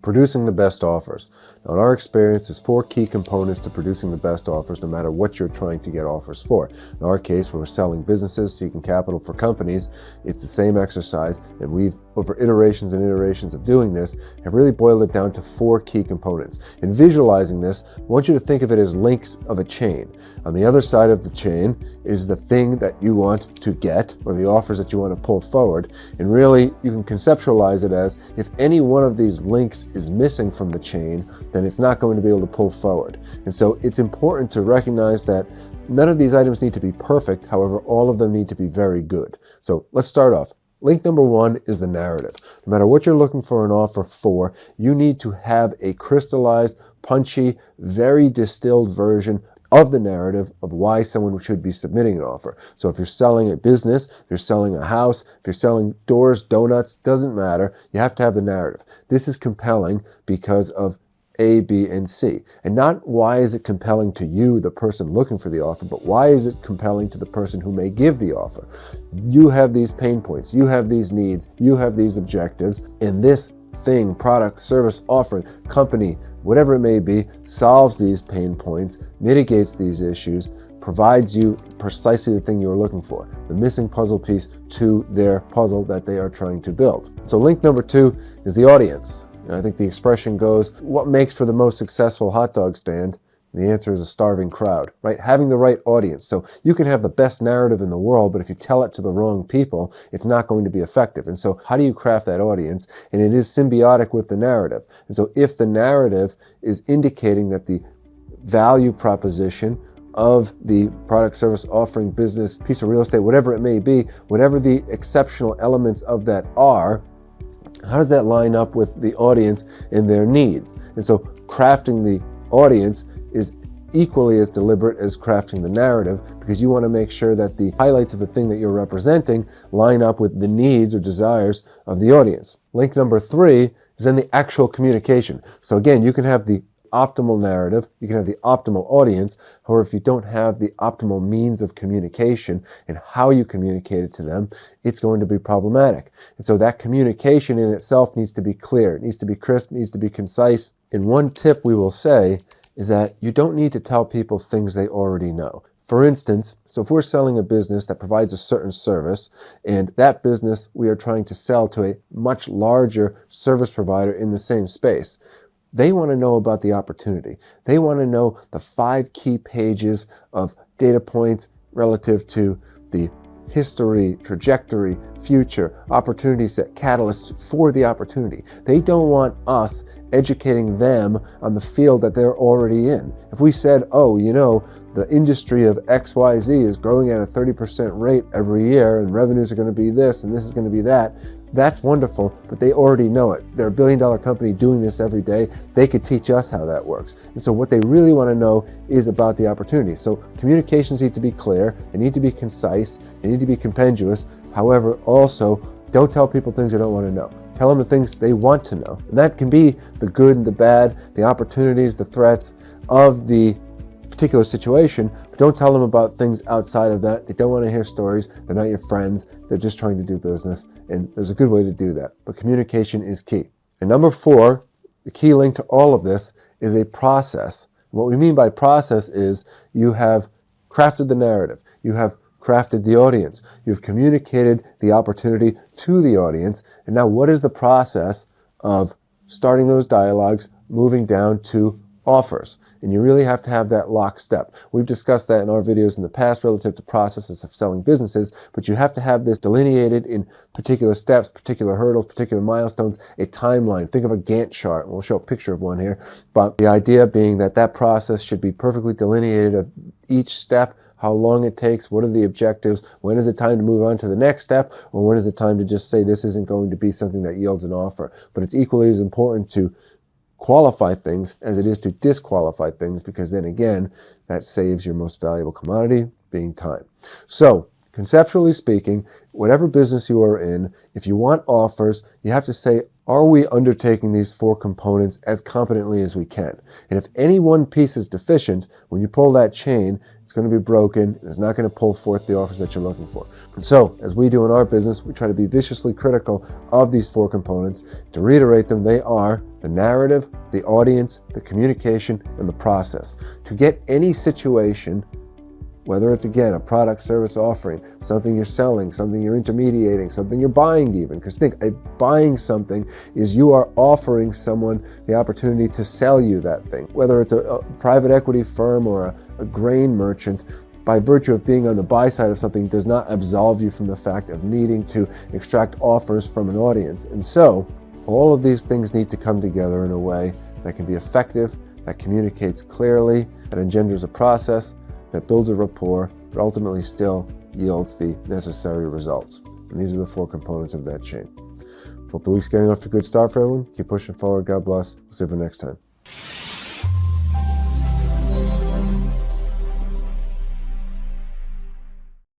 Producing the best offers. Now, in our experience, there's 4 key components to producing the best offers, no matter what you're trying to get offers for. In our case, when we're selling businesses, seeking capital for companies, it's the same exercise, and we've, over iterations and iterations of doing this, have really boiled it down to 4 key components. In visualizing this, I want you to think of it as links of a chain. On the other side of the chain is the thing that you want to get, or the offers that you want to pull forward, and really, you can conceptualize it as, if any one of these links is missing from the chain, then it's not going to be able to pull forward. And so it's important to recognize that none of these items need to be perfect. However, all of them need to be very good. So let's start off. Link number 1 is the narrative. No matter what you're looking for an offer for, you need to have a crystallized, punchy, very distilled version of the narrative of why someone should be submitting an offer. So if you're selling a business, if you're selling a house, if you're selling doors, donuts, doesn't matter, you have to have the narrative. This is compelling because of A, B, and C. And not why is it compelling to you, the person looking for the offer, but why is it compelling to the person who may give the offer? You have these pain points, you have these needs, you have these objectives, and this thing, product, service, offering, company, whatever it may be, solves these pain points, mitigates these issues, provides you precisely the thing you're looking for, the missing puzzle piece to their puzzle that they are trying to build. So link number 2 is the audience. I think the expression goes, what makes for the most successful hot dog stand? The answer is a starving crowd, right? Having the right audience. So you can have the best narrative in the world, but if you tell it to the wrong people, it's not going to be effective. And so how do you craft that audience? And it is symbiotic with the narrative. And so if the narrative is indicating that the value proposition of the product, service, offering, business, piece of real estate, whatever it may be, whatever the exceptional elements of that are, how does that line up with the audience and their needs? And so crafting the audience is equally as deliberate as crafting the narrative, because you want to make sure that the highlights of the thing that you're representing line up with the needs or desires of the audience. Link number 3 is then the actual communication. So again, you can have the optimal narrative, you can have the optimal audience. However, if you don't have the optimal means of communication and how you communicate it to them, it's going to be problematic. And so that communication in itself needs to be clear, it needs to be crisp, it needs to be concise. And one tip we will say is that you don't need to tell people things they already know. For instance, so if we're selling a business that provides a certain service, and that business we are trying to sell to a much larger service provider in the same space, they want to know about the opportunity. They want to know the 5 key pages of data points relative to the history, trajectory, future, opportunity set, catalysts for the opportunity. They don't want us educating them on the field that they're already in. If we said, oh, you know, the industry of XYZ is growing at a 30% rate every year and revenues are going to be this and this is going to be that, that's wonderful, but they already know it. They're a billion-dollar company doing this every day. They could teach us how that works. And so what they really want to know is about the opportunity. So communications need to be clear, they need to be concise, they need to be compendious. However, also, don't tell people things they don't want to know. Tell them the things they want to know. And that can be the good and the bad, the opportunities, the threats of the particular situation, but don't tell them about things outside of that. They don't want to hear stories. They're not your friends. They're just trying to do business. And there's a good way to do that. But communication is key. And number 4, the key link to all of this is a process. What we mean by process is you have crafted the narrative. You have crafted the audience. You've communicated the opportunity to the audience. And now what is the process of starting those dialogues, moving down to offers? And you really have to have that lockstep. We've discussed that in our videos in the past relative to processes of selling businesses, but you have to have this delineated in particular steps, particular hurdles, particular milestones, a timeline. Think of a Gantt chart. We'll show a picture of one here. But the idea being that that process should be perfectly delineated of each step, how long it takes, what are the objectives, when is it time to move on to the next step, or when is it time to just say this isn't going to be something that yields an offer. But it's equally as important to qualify things as it is to disqualify things, because then again, that saves your most valuable commodity, being time. So Conceptually speaking, whatever business you are in, if you want offers, you have to say, are we undertaking these 4 components as competently as we can? And if any one piece is deficient, when you pull that chain, it's going to be broken, and it's not going to pull forth the offers that you're looking for. And so, as we do in our business, we try to be viciously critical of these 4 components. To reiterate them, they are the narrative, the audience, the communication, and the process. To get any situation, whether it's, again, a product, service offering, something you're selling, something you're intermediating, something you're buying even. Because think, buying something is you are offering someone the opportunity to sell you that thing. Whether it's a private equity firm or a grain merchant, by virtue of being on the buy side of something does not absolve you from the fact of needing to extract offers from an audience. And so, all of these things need to come together in a way that can be effective, that communicates clearly, that engenders a process, that builds a rapport, but ultimately still yields the necessary results. And these are the 4 components of that chain. Hope the week's getting off to a good start for everyone. Keep pushing forward. God bless. We'll see you for next time.